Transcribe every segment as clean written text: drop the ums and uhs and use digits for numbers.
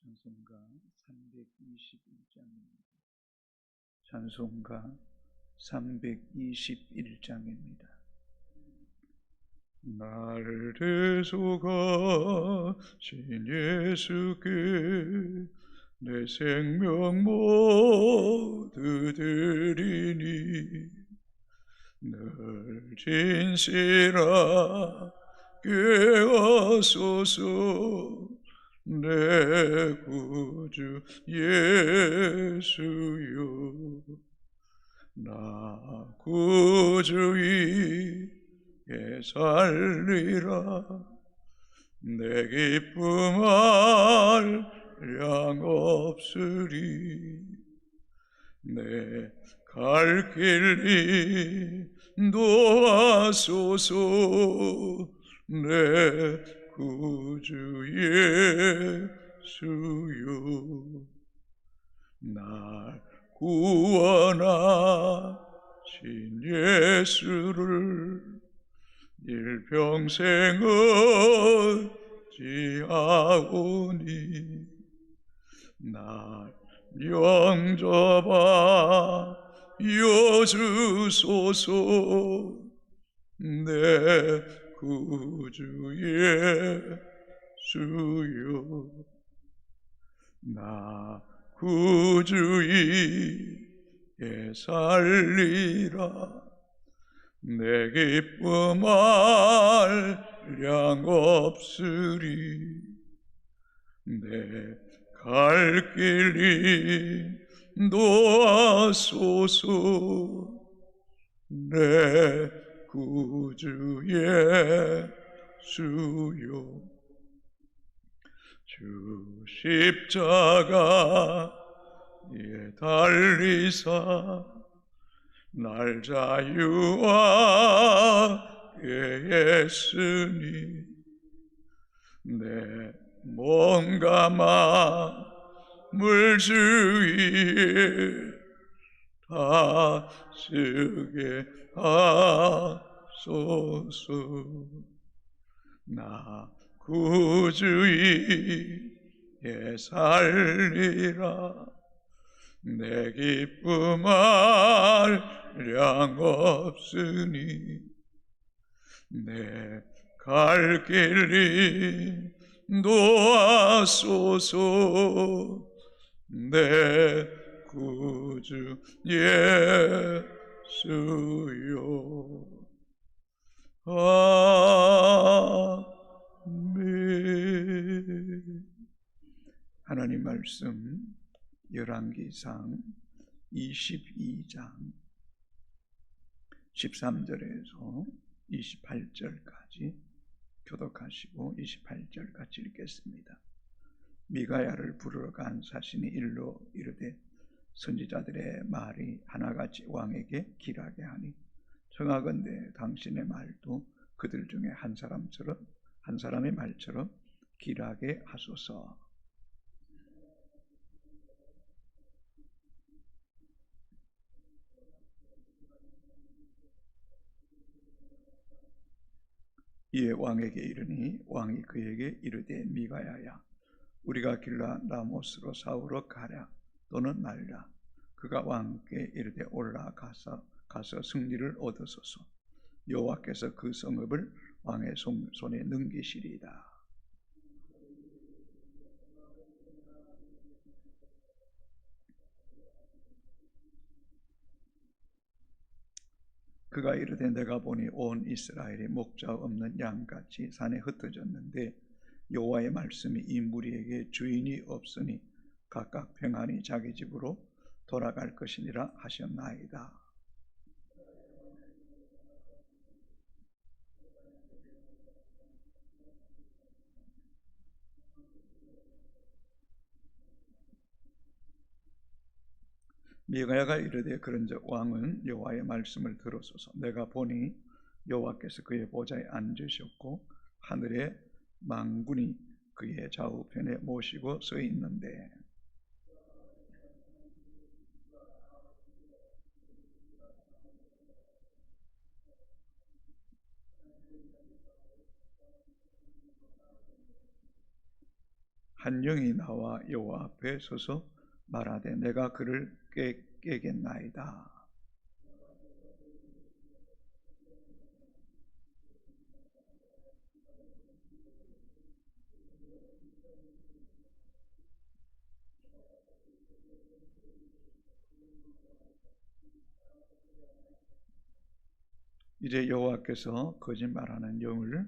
찬송가 321장입니다. 찬송가 321장입니다. 날 대속하신 예수께 내 생명 모두 드리니 늘 진실하게 하소서. 내 구주 예수여, 나 구주이게 살리라. 내 기쁨 한량 없으리. 내 갈 길 인도하소서. 내 구주 예수여, 날 구원하신 예수를 일평생 의지하오니 날 영접하여 주소서. 내 구주 예수여, 나 구주이게 살리라. 내 기쁨 한량 없으리. 내 갈 길 인도하소서. 내 구주 예수여, 주 십자가에 달리사 날 자유하게 했으니 내 몸과 마음을 주위에 다스게 하소서. 나 구주의 살리라. 내 기쁨 한량 없으니 내 갈 길이 도와소서. 내 구주 예수여. 아멘. 하나님 말씀 열왕기상 22장 13절에서 28절까지 교독하시고 28절 같이 읽겠습니다. 미가야를 부르러 간 사신이 일러 이르되 선지자들의 말이 하나같이 왕에게 길하게 하니 청하건대 당신의 말도 그들 중에 한 사람의 말처럼 길하게 하소서. 이에 왕에게 이르니 왕이 그에게 이르되 미가야야 우리가 길라 라모스로 싸우러 가랴 또는 말라. 그가 왕께 이르되 올라가서 승리를 얻으소서. 여호와께서 그 성읍을 왕의 손에 넘기시리이다. 그가 이르되 내가 보니 온 이스라엘이 목자 없는 양같이 산에 흩어졌는데 여호와의 말씀이 이 무리에게 주인이 없으니 각각 평안히 자기 집으로 돌아갈 것이니라 하셨나이다. 미가야가 이르되 그런즉 왕은 여호와의 말씀을 들으소서. 내가 보니 여호와께서 그의 보좌에 앉으셨고 하늘의 망군이 그의 좌우편에 모시고 서 있는데 한 영이 나와 여호와 앞에 서서 말하되 내가 그를 깨겠나이다. 이제 여호와께서 거짓말하는 영을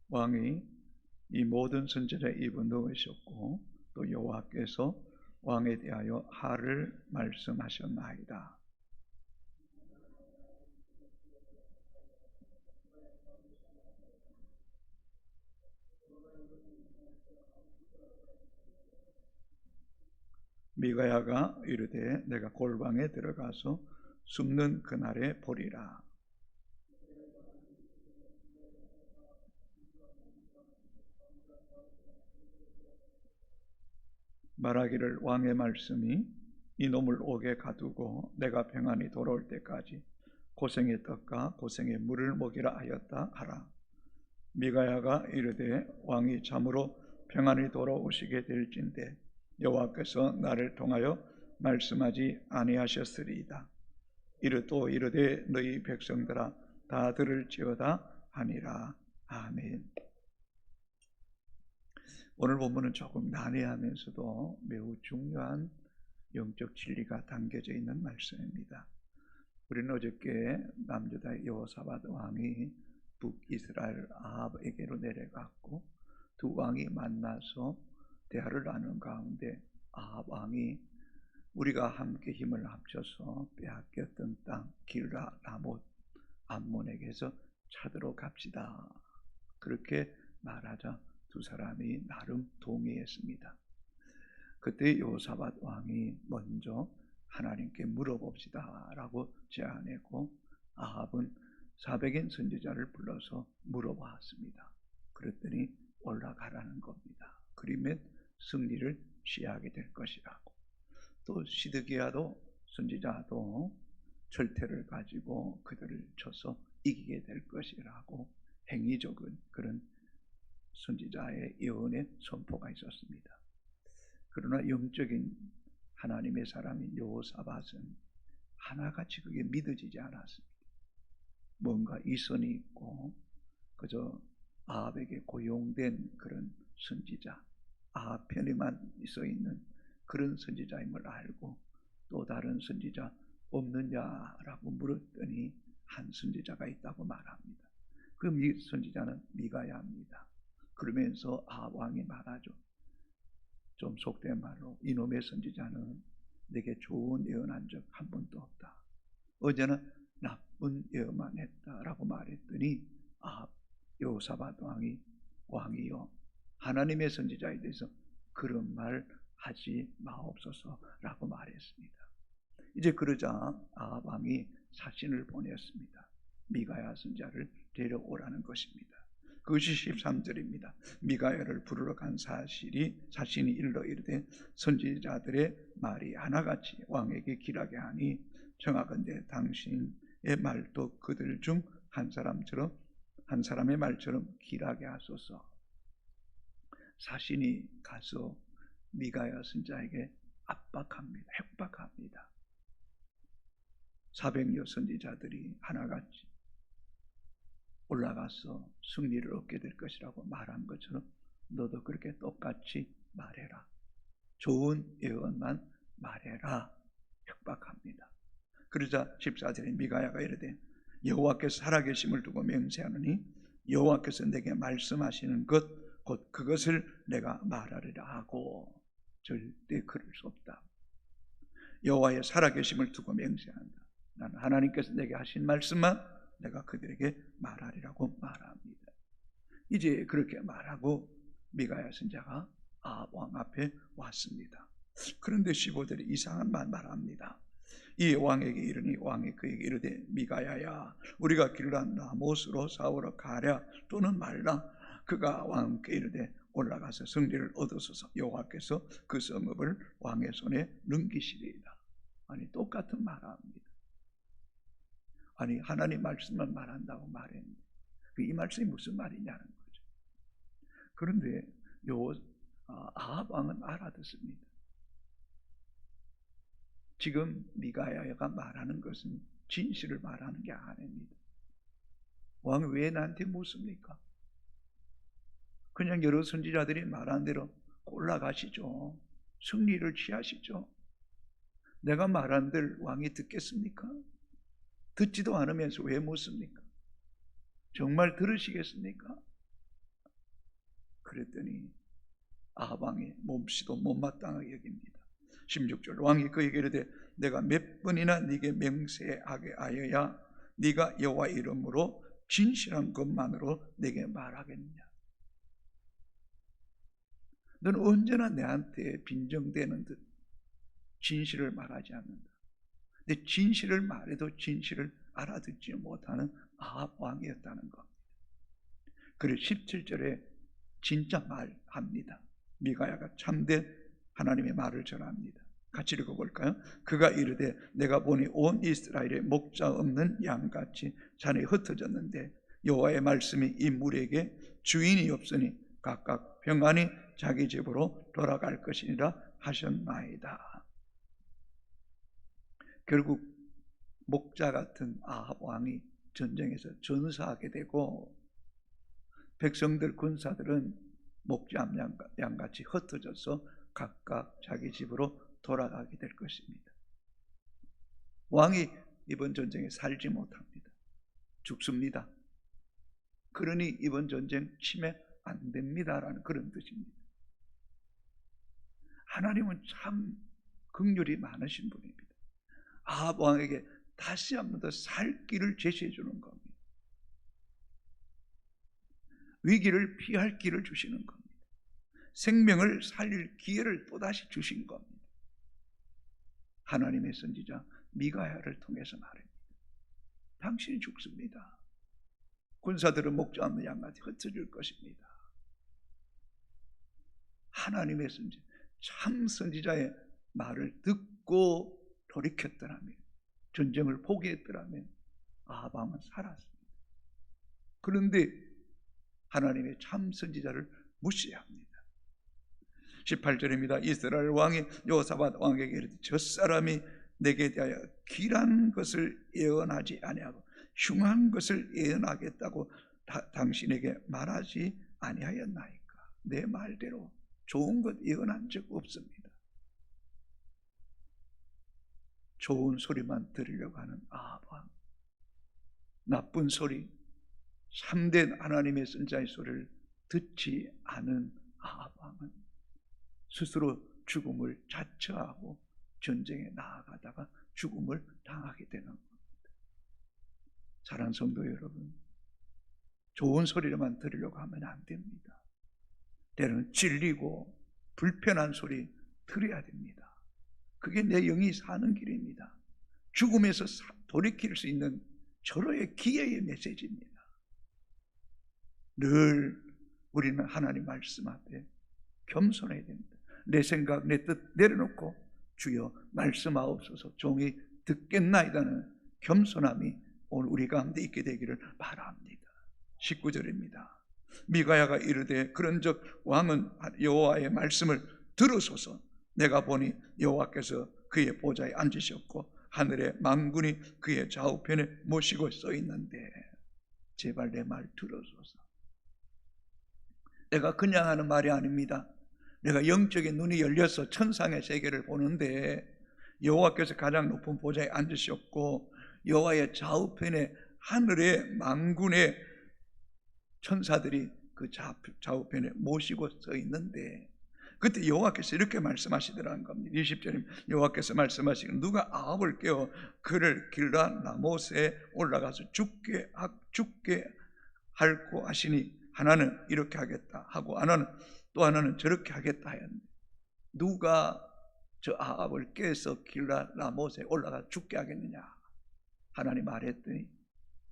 왕이 이 모든 선지자의 입에 넣으셨고 또 여호와께서 왕에 대하여 하를 말씀하셨나이다. 미가야가 이르되 내가 골방에 들어가서 숨는 그날에 보리라. 말하기를 왕의 말씀이 이놈을 옥에 가두고 내가 평안히 돌아올 때까지 고생의 떡과 고생의 물을 먹이라 하였다 하라. 미가야가 이르되 왕이 참으로 평안히 돌아오시게 될진대 여호와께서 나를 통하여 말씀하지 아니하셨으리이다. 또 이르되 너희 백성들아 다 들을지어다 하니라. 아멘. 오늘 본문은 조금 난해하면서도 매우 중요한 영적 진리가 담겨져 있는 말씀입니다. 우리는 어저께 남유다의 여호사밧 왕이 북이스라엘 아합에게로 내려갔고 두 왕이 만나서 대화를 나눈 가운데 아합 왕이 우리가 함께 힘을 합쳐서 빼앗겼던 땅 길라 라못 암몬에게서 찾으러 갑시다. 그렇게 말하자 두 사람이 나름 동의했습니다. 그때 여호사밧 왕이 먼저 하나님께 물어봅시다 라고 제안했고 아합은 400인 선지자를 불러서 물어봤습니다. 그랬더니 올라가라는 겁니다. 그러면 승리를 취하게 될 것이라고. 또 시드기야도 선지자도 절퇴를 가지고 그들을 쳐서 이기게 될 것이라고 행위적인 그런 선지자의 예언의 선포가 있었습니다. 그러나 영적인 하나님의 사람인 여호사밧은 하나같이 그게 믿어지지 않았습니다. 뭔가 이선이 있고 그저 아합에게 고용된 그런 선지자, 아합 편에만 서 있는 그런 선지자임을 알고 또 다른 선지자 없느냐라고 물었더니 한 선지자가 있다고 말합니다. 그 선지자는 미가야입니다. 그러면서 아합 왕이 말하죠. 좀 속된 말로 이놈의 선지자는 내게 좋은 예언한 적 한 번도 없다. 어제는 나쁜 예언만 했다라고 말했더니 여호사밧 왕이요 하나님의 선지자에 대해서 그런 말 하지 마옵소서라고 말했습니다. 이제 그러자 아합 왕이 사신을 보냈습니다. 미가야 선지자를 데려오라는 것입니다. 그것이 13절입니다. 미가야를 부르러 간 사신이 일러 이르되 선지자들의 말이 하나같이 왕에게 길하게 하니 청하건대 당신의 말도 그들 중 한 사람의 말처럼 길하게 하소서. 사신이 가서 미가야 선지자에게 압박합니다. 협박합니다. 400여 선지자들이 하나같이 올라가서 승리를 얻게 될 것이라고 말한 것처럼 너도 그렇게 똑같이 말해라. 좋은 예언만 말해라. 협박합니다. 그러자 14절에 미가야가 이르되 여호와께서 살아계심을 두고 맹세하노니 여호와께서 내게 말씀하시는 것 곧 그것을 내가 말하리라 하고 절대 그럴 수 없다. 여호와의 살아계심을 두고 맹세한다. 나는 하나님께서 내게 하신 말씀만 내가 그들에게 말하리라고 말합니다. 이제 그렇게 말하고 미가야 선지자가 아합 왕 앞에 왔습니다. 그런데 15절에 이상한 말 말합니다. 이 왕에게 이르니 왕이 그에게 이르되 미가야야 우리가 길란 라못으로 싸우러 가랴 또는 말라. 그가 왕께 이르되 올라가서 승리를 얻으소서. 여호와께서 그 성읍을 왕의 손에 넘기시리이다. 아니 똑같은 말합니다. 아니 하나님 말씀만 말한다고 말했는데 이 말씀이 무슨 말이냐는 거죠. 그런데 아합 왕은 알아듣습니다. 지금 미가야가 말하는 것은 진실을 말하는 게 아닙니다. 왕이 왜 나한테 묻습니까? 그냥 여러 선지자들이 말한 대로 올라가시죠. 승리를 취하시죠. 내가 말한 대로 왕이 듣겠습니까? 듣지도 않으면서 왜 묻습니까? 정말 들으시겠습니까? 그랬더니 아합 왕이 몹시도 못마땅하게 여깁니다. 16절 왕이 그에게 이르되 내가 몇 번이나 네게 맹세하게 하여야 네가 여호와 이름으로 진실한 것만으로 내게 말하겠느냐. 너는 언제나 내한테 빈정대는 듯 진실을 말하지 않는다. 근데 진실을 말해도 진실을 알아듣지 못하는 아합 왕이었다는 겁니다. 그리고 17절에 진짜 말합니다. 미가야가 참된 하나님의 말을 전합니다. 같이 읽어볼까요? 그가 이르되 내가 보니 온 이스라엘에 목자 없는 양같이 산에 흩어졌는데 여호와의 말씀이 이 무리에게 주인이 없으니 각각 평안히 자기 집으로 돌아갈 것이니라 하셨나이다. 결국 목자 같은 아합 왕이 전쟁에서 전사하게 되고 백성들 군사들은 목자 양같이 흩어져서 각각 자기 집으로 돌아가게 될 것입니다. 왕이 이번 전쟁에 살지 못합니다. 죽습니다. 그러니 이번 전쟁 치매 안 됩니다라는 그런 뜻입니다. 하나님은 참 긍휼이 많으신 분입니다. 아합 왕에게 다시 한 번 더 살 길을 제시해 주는 겁니다. 위기를 피할 길을 주시는 겁니다. 생명을 살릴 기회를 또다시 주신 겁니다. 하나님의 선지자 미가야를 통해서 말합니다. 당신이 죽습니다. 군사들은 목자 없는 양같이 흩어질 것입니다. 하나님의 선지, 참 선지자의 말을 듣고 돌이켰더라면, 전쟁을 포기했더라면 아합왕은 살았습니다. 그런데 하나님의 참 선지자를 무시합니다. 18절입니다. 이스라엘 왕이 여호사밧 왕에게 이르되 저 사람이 내게 대하여 길한 것을 예언하지 아니하고 흉한 것을 예언하겠다고 당신에게 말하지 아니하였나이까. 내 말대로 좋은 것 예언한 적 없습니다. 좋은 소리만 들으려고 하는 아합 왕, 나쁜 소리, 참된 하나님의 선지자의 소리를 듣지 않은 아합 왕은 스스로 죽음을 자처하고 전쟁에 나아가다가 죽음을 당하게 되는 겁니다. 사랑하는 성도 여러분, 좋은 소리만 들으려고 하면 안 됩니다. 때로는 찔리고 불편한 소리 들어야 됩니다. 그게 내 영이 사는 길입니다. 죽음에서 돌이킬 수 있는 절호의 기회의 메시지입니다. 늘 우리는 하나님 말씀 앞에 겸손해야 됩니다. 내 생각, 내 뜻 내려놓고 주여 말씀하옵소서 종이 듣겠나이다는 겸손함이 오늘 우리 가운데 있게 되기를 바랍니다. 19절입니다. 미가야가 이르되 그런즉 왕은 여호와의 말씀을 들으소서. 내가 보니 여호와께서 그의 보좌에 앉으셨고 하늘의 만군이 그의 좌우편에 모시고 서 있는데 제발 내 말 들으소서. 내가 그냥 하는 말이 아닙니다. 내가 영적인 눈이 열려서 천상의 세계를 보는데 여호와께서 가장 높은 보좌에 앉으셨고 여호와의 좌우편에 하늘의 만군의 천사들이 그 좌우편에 모시고 서 있는데 그때 여호와께서 이렇게 말씀하시더라는 겁니다. 20절에 여호와께서 말씀하시기를 누가 아합을 깨워 그를 길라 라못에 올라가서 죽게 할고 하시니 하나는 이렇게 하겠다 하고 또 하나는 저렇게 하겠다 하였는데 누가 저 아합을 깨서 길라 라못에 올라가 죽게 하겠느냐. 하나님 말했더니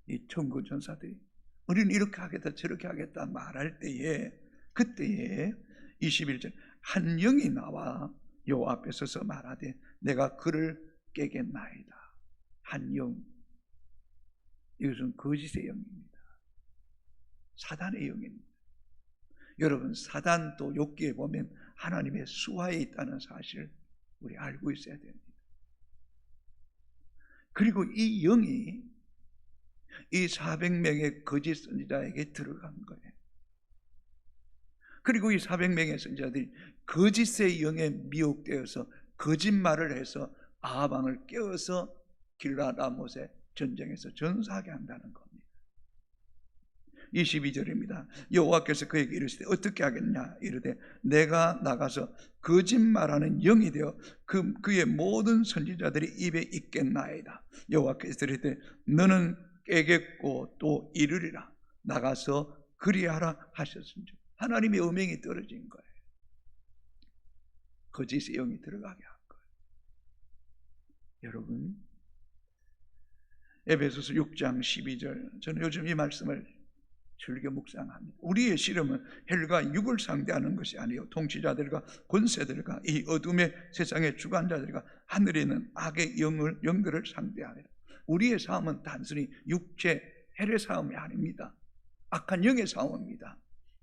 이 천군 전사들이 우리는 이렇게 하겠다 저렇게 하겠다 말할 때에 그때에 21절 한 영이 나와 여호와 앞에 서서 말하되 내가 그를 깨겠나이다. 한 영, 이것은 거짓의 영입니다. 사단의 영입니다. 여러분 사단도 욥기에 보면 하나님의 수하에 있다는 사실을 우리 알고 있어야 됩니다. 그리고 이 영이 이 400명의 거짓 선지자에게 들어간 거예요. 그리고 이 400명의 선지자들이 거짓의 영에 미혹되어서 거짓말을 해서 아합 왕을 깨워서 길라 라못의 전쟁에서 전사하게 한다는 겁니다. 22절입니다. 여호와께서 그에게 이르시되 어떻게 하겠냐 이르되 내가 나가서 거짓말하는 영이 되어 그의 모든 선지자들이 입에 있겠나이다. 여호와께서 이르시되 너는 깨겠고 또 이르리라. 나가서 그리하라 하셨습니다. 하나님의 음행이 떨어진 거예요. 거짓의 영이 들어가게 한 거예요. 여러분 에베소서 6장 12절 저는 요즘 이 말씀을 즐겨 묵상합니다. 우리의 씨름은 혈과 육을 상대하는 것이 아니요 통치자들과 권세들과 이 어둠의 세상의 주관자들과 하늘에 있는 악의 영들을 상대하며 우리의 싸움은 단순히 육체 혈의 싸움이 아닙니다. 악한 영의 싸움입니다.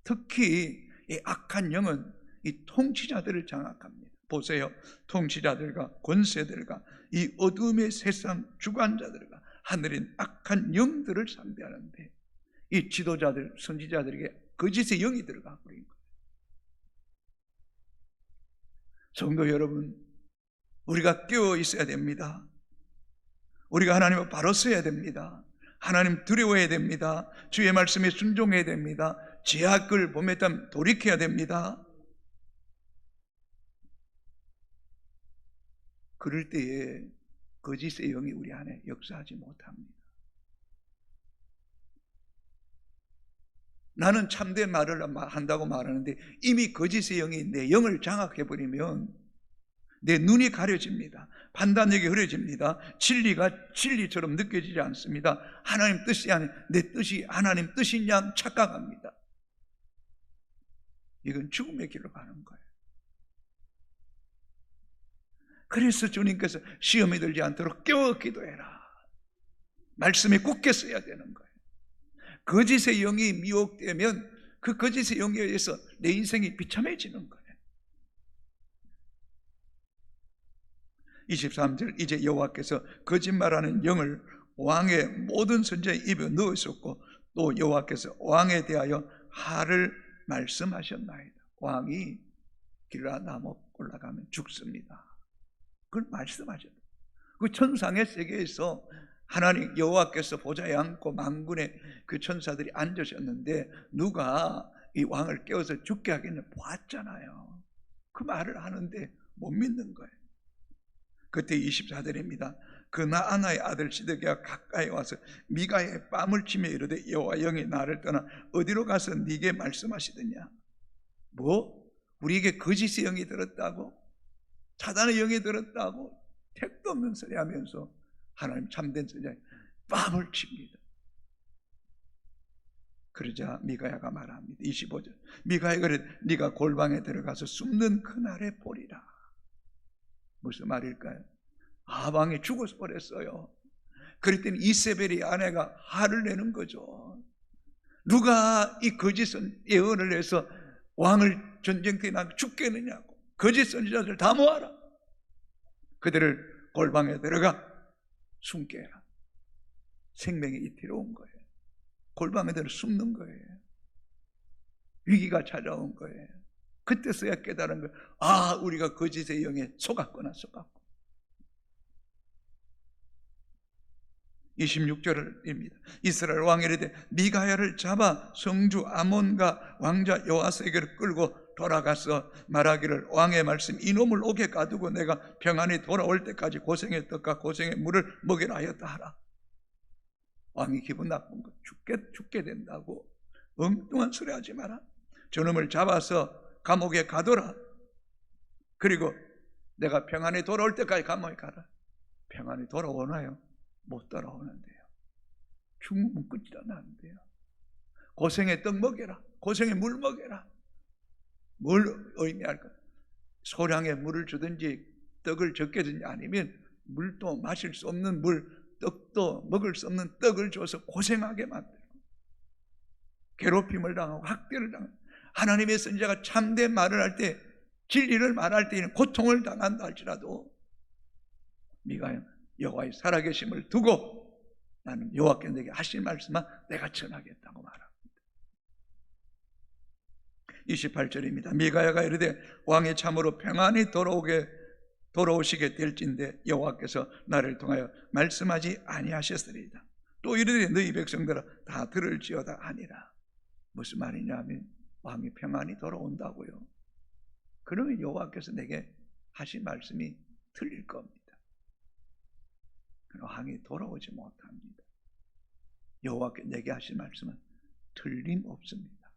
특히 이 악한 영은 이 통치자들을 장악합니다. 보세요. 통치자들과 권세들과 이 어둠의 세상 주관자들과 하늘인 악한 영들을 상대하는데 이 지도자들, 선지자들에게 거짓의 영이 들어가 버린 거예요. 성도 여러분, 우리가 깨어 있어야 됩니다. 우리가 하나님을 바로 써야 됩니다. 하나님 두려워해야 됩니다. 주의 말씀에 순종해야 됩니다. 죄악을 범했다면 돌이켜야 됩니다. 그럴 때에 거짓의 영이 우리 안에 역사하지 못합니다. 나는 참된 말을 한다고 말하는데 이미 거짓의 영이 내 영을 장악해버리면 내 눈이 가려집니다. 판단력이 흐려집니다. 진리가 진리처럼 느껴지지 않습니다. 하나님 뜻이 아닌 내 뜻이 하나님 뜻인 양 착각합니다. 이건 죽음의 길로 가는 거예요. 그래서 주님께서 시험에 들지 않도록 깨워 기도해라. 말씀에 굳게 써야 되는 거예요. 거짓의 영이 미혹되면 그 거짓의 영에 의해서 내 인생이 비참해지는 거예요. 23절, 이제 여호와께서 거짓말하는 영을 왕의 모든 선지자의 입에 넣으셨고 또 여호와께서 왕에 대하여 하를 말씀하셨나이다. 왕이 길라 나무 올라가면 죽습니다. 그걸 말씀하셨다. 그 천상의 세계에서 하나님 여호와께서 보좌에 앉고 만군의 그 천사들이 앉으셨는데 누가 이 왕을 깨워서 죽게 하겠냐 보았잖아요. 그 말을 하는데 못 믿는 거예요. 그때 24절입니다. 그 나아나의 아들 시드기가 가까이 와서 미가의 뺨을 치며 이르되 여호와 영이 나를 떠나 어디로 가서 네게 말씀하시더냐. 뭐? 우리에게 거짓의 영이 들었다고? 사단의 영이 들었다고? 택도 없는 소리 하면서 하나님 참된 선지자의 뺨을 칩니다. 그러자 미가야가 말합니다. 25절, 미가야가 그래 네가 골방에 들어가서 숨는 그날에 보리라. 무슨 말일까요? 왕이 죽어서 버렸어요. 그랬더니 이세벨이 아내가 화를 내는 거죠. 누가 이 거짓 예언을 해서 왕을 전쟁터에 나 죽게 했느냐고. 거짓 선지자들 다 모아라. 그들을 골방에 들어가 숨게 해라. 생명이 이태로운 거예요. 골방에 들어 숨는 거예요. 위기가 찾아온 거예요. 그때서야 깨달은 거예요. 아, 우리가 거짓의 영에 속았구나, 속았고. 26절입니다. 이스라엘 왕이 이르되 미가야를 잡아 성주 아몬과 왕자 요아스에게로 끌고 돌아가서 말하기를 왕의 말씀 이놈을 옥에 가두고 내가 평안히 돌아올 때까지 고생의 떡과 고생의 물을 먹이라 하였다 하라. 왕이 기분 나쁜 거 죽게 된다고 엉뚱한 소리 하지 마라. 저놈을 잡아서 감옥에 가둬라. 그리고 내가 평안히 돌아올 때까지 감옥에 가라. 평안히 돌아오나요? 못 돌아오는데요. 죽으면 끝이라 나는데요. 고생의 떡 먹여라. 고생의 물 먹여라. 뭘 의미할까? 소량의 물을 주든지 떡을 적게 주든지 아니면 물도 마실 수 없는 물, 떡도 먹을 수 없는 떡을 줘서 고생하게 만들고 괴롭힘을 당하고 학대를 당하고 하나님의 선지자가 참된 말을 할 때 진리를 말할 때에는 고통을 당한다 할지라도 미가야 여호와의 살아계심을 두고 나는 여호와께 내게 하실 말씀만 내가 전하겠다고 말합니다. 28절입니다. 미가야가 이르되 왕이 참으로 평안히 돌아오시게 될진데 여호와께서 나를 통하여 말씀하지 아니하셨으리이다. 또 이르되 너희 백성들아 다 들을지어다 하니라. 무슨 말이냐면 왕이 평안히 돌아온다고요. 그러면 여호와께서 내게 하신 말씀이 틀릴 겁니다. 왕이 돌아오지 못합니다. 여호와께 내게 하신 말씀은 틀림없습니다.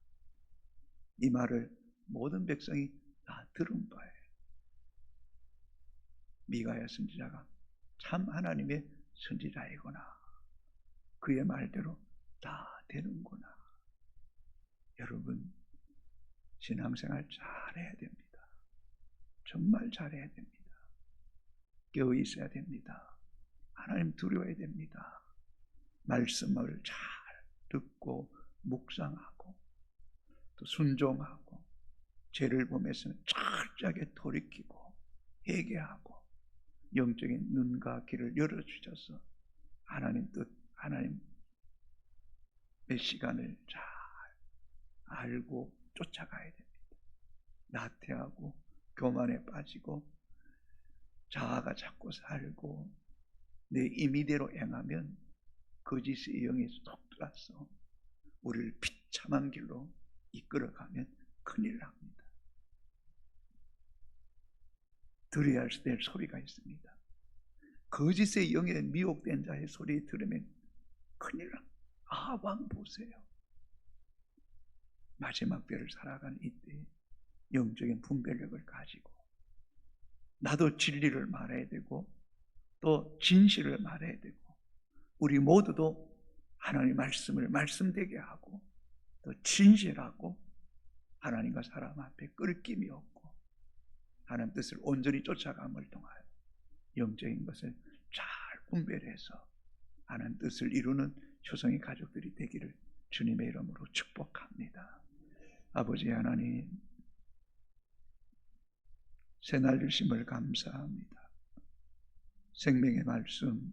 이 말을 모든 백성이 다 들은 거예요. 미가야 선지자가 참 하나님의 선지자이구나. 그의 말대로 다 되는구나. 여러분 신앙생활 잘해야 됩니다. 정말 잘해야 됩니다. 깨어 있어야 됩니다. 하나님 두려워야 됩니다. 말씀을 잘 듣고 묵상하고 또 순종하고 죄를 보면서 철저하게 돌이키고 회개하고 영적인 눈과 귀를 열어주셔서 하나님 뜻, 하나님의 시간을 잘 알고 쫓아가야 됩니다. 나태하고 교만에 빠지고 자아가 자꾸 살고 내 임의대로 행하면 거짓의 영이 쏙 들어와서 우리를 비참한 길로 이끌어가면 큰일 납니다. 들어야 될 소리가 있습니다. 거짓의 영에 미혹된 자의 소리 들으면 큰일 납니다. 아, 왕 보세요. 마지막 때를 살아가는 이때 영적인 분별력을 가지고 나도 진리를 말해야 되고 또 진실을 말해야 되고 우리 모두도 하나님의 말씀을 말씀되게 하고 또 진실하고 하나님과 사람 앞에 끓김이 없고 하나님 뜻을 온전히 쫓아감을 통하여 영적인 것을 잘 분별해서 하는 뜻을 이루는 효성의 가족들이 되기를 주님의 이름으로 축복합니다. 아버지 하나님, 새날 주심을 감사합니다. 생명의 말씀,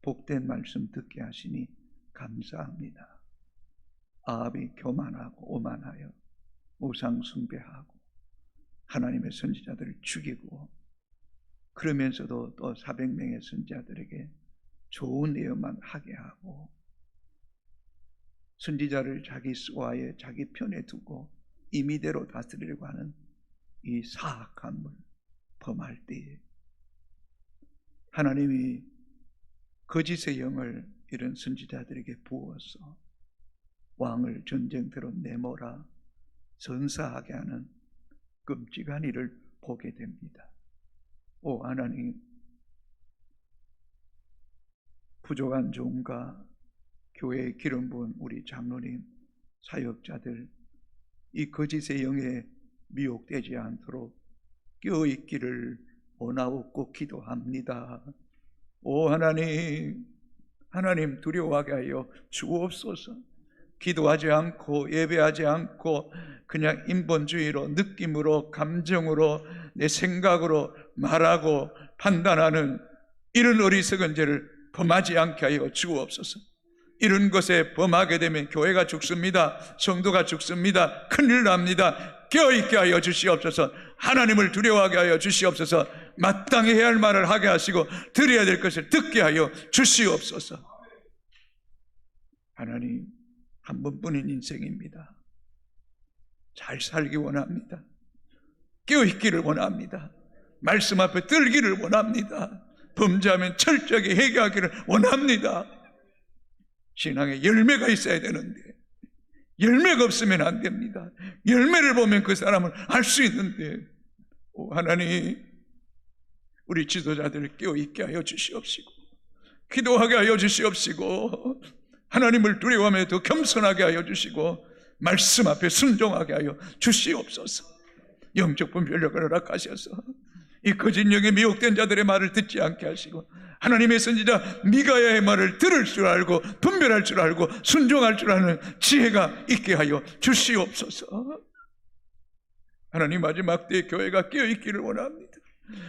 복된 말씀 듣게 하시니 감사합니다. 아합이 교만하고 오만하여 우상 숭배하고 하나님의 선지자들을 죽이고, 그러면서도 또 400명의 선지자들에게 좋은 예언만 하게 하고, 선지자를 자기 수하에 자기 편에 두고 임의대로 다스리려고 하는 이 사악한 물 범할 때에 하나님이 거짓의 영을 이런 선지자들에게 부어서 왕을 전쟁터로 내몰아 전사하게 하는 끔찍한 일을 보게 됩니다. 오 하나님, 부족한 종과 교회에 기름 부은 우리 장로님, 사역자들, 이 거짓의 영에 미혹되지 않도록 깨어있기를 원하옵고 기도합니다. 오 하나님, 하나님 두려워하게 하여 주옵소서. 기도하지 않고 예배하지 않고 그냥 인본주의로, 느낌으로, 감정으로, 내 생각으로 말하고 판단하는 이런 어리석은 죄를 범하지 않게 하여 주옵소서. 이런 것에 범하게 되면 교회가 죽습니다. 성도가 죽습니다. 큰일 납니다. 깨어있게 하여 주시옵소서. 하나님을 두려워하게 하여 주시옵소서. 마땅히 해야 할 말을 하게 하시고 드려야 될 것을 듣게 하여 주시옵소서. 하나님, 한 번뿐인 인생입니다. 잘 살기 원합니다. 깨어있기를 원합니다. 말씀 앞에 들기를 원합니다. 범죄하면 철저하게 회개하기를 원합니다. 신앙에 열매가 있어야 되는데 열매가 없으면 안 됩니다. 열매를 보면 그 사람을 알 수 있는데, 오 하나님, 우리 지도자들을 깨어있게 하여 주시옵시고 기도하게 하여 주시옵시고 하나님을 두려워하며 더 겸손하게 하여 주시고 말씀 앞에 순종하게 하여 주시옵소서. 영적 분별력을 허락하셔서 이 거짓 영에 미혹된 자들의 말을 듣지 않게 하시고 하나님의 선지자 미가야의 말을 들을 줄 알고 분별할 줄 알고 순종할 줄 아는 지혜가 있게 하여 주시옵소서. 하나님, 마지막 때에 교회가 깨어있기를 원합니다.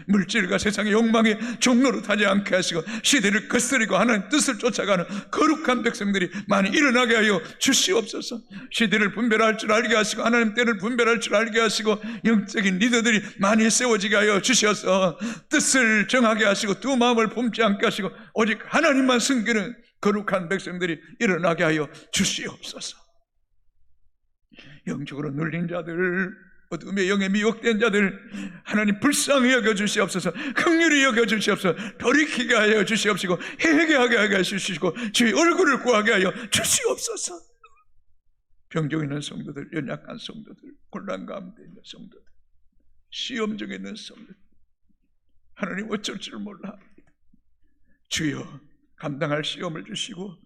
물질과 세상의 욕망의 종로로 타지 않게 하시고 시대를 거스리고 하나님 뜻을 쫓아가는 거룩한 백성들이 많이 일어나게 하여 주시옵소서. 시대를 분별할 줄 알게 하시고 하나님 때를 분별할 줄 알게 하시고 영적인 리더들이 많이 세워지게 하여 주셔서 뜻을 정하게 하시고 두 마음을 품지 않게 하시고 오직 하나님만 섬기는 거룩한 백성들이 일어나게 하여 주시옵소서. 영적으로 눌린 자들, 어둠의 영에 미혹된 자들 하나님 불쌍히 여겨주시옵소서. 긍휼히 여겨주시옵소서. 돌이키게 하여 주시옵시고 회개하게 하여 주시고 주의 얼굴을 구하게 하여 주시옵소서. 병중 있는 성도들, 연약한 성도들, 곤란 가운데 있는 성도들, 시험 중에 있는 성도들, 하나님 어쩔 줄 몰라 합니다. 주여, 감당할 시험을 주시고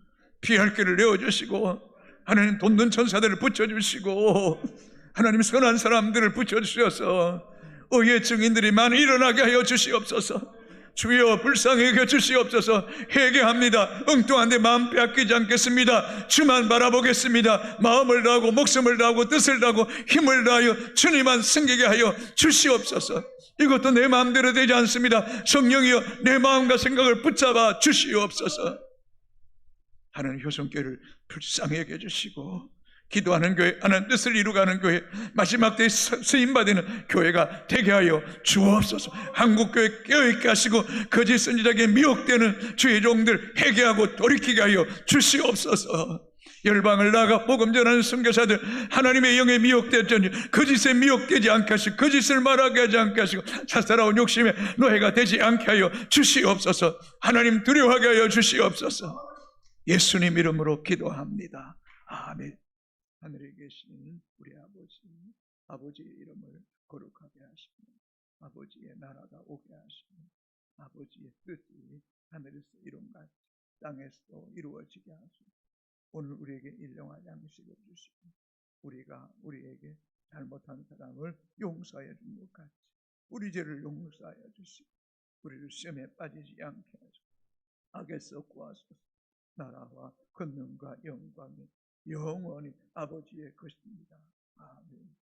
피할 길을 내어주시고 하나님 돕는 천사들을 붙여주시고 하나님 선한 사람들을 붙여주셔서 의의 증인들이 많이 일어나게 하여 주시옵소서. 주여, 불쌍히 여겨 주시옵소서. 회개합니다. 엉뚱한 데 마음 빼앗기지 않겠습니다. 주만 바라보겠습니다. 마음을 다하고 목숨을 다하고 뜻을 다하고 힘을 다하여 주님만 섬기게 하여 주시옵소서. 이것도 내 마음대로 되지 않습니다. 성령이여, 내 마음과 생각을 붙잡아 주시옵소서. 하나님 효성교회를 불쌍히 여겨주시고 기도하는 교회, 하나님 뜻을 이루가는 교회, 마지막 때에 쓰임받는 교회가 되게 하여 주옵소서. 한국교회 깨어있게 하시고 거짓 선지자에게 미혹되는 주의 종들 회개하고 돌이키게 하여 주시옵소서. 열방을 나가 복음 전하는 선교사들 하나님의 영에 미혹되었더니 거짓에 미혹되지 않게 하시고 거짓을 말하게 하지 않게 하시고 사사로운 욕심에 노예가 되지 않게 하여 주시옵소서. 하나님 두려워하게 하여 주시옵소서. 예수님 이름으로 기도합니다. 아멘. 하늘에 계신 우리 아버지의 이름을 거룩하게 하시며 아버지의 나라가 오게 하시며 아버지의 뜻이 하늘에서 이룬같이 땅에서도 이루어지게 하시고 오늘 우리에게 일용할 양식을 주시고 우리가 우리에게 잘못한 사람을 용서하여 준 것 같이 우리 죄를 용서하여 주시고 우리를 시험에 빠지지 않게 하소서. 악에서 구하소서. 나라와 권능과 영광이 영원히 아버지의 것입니다. 아멘.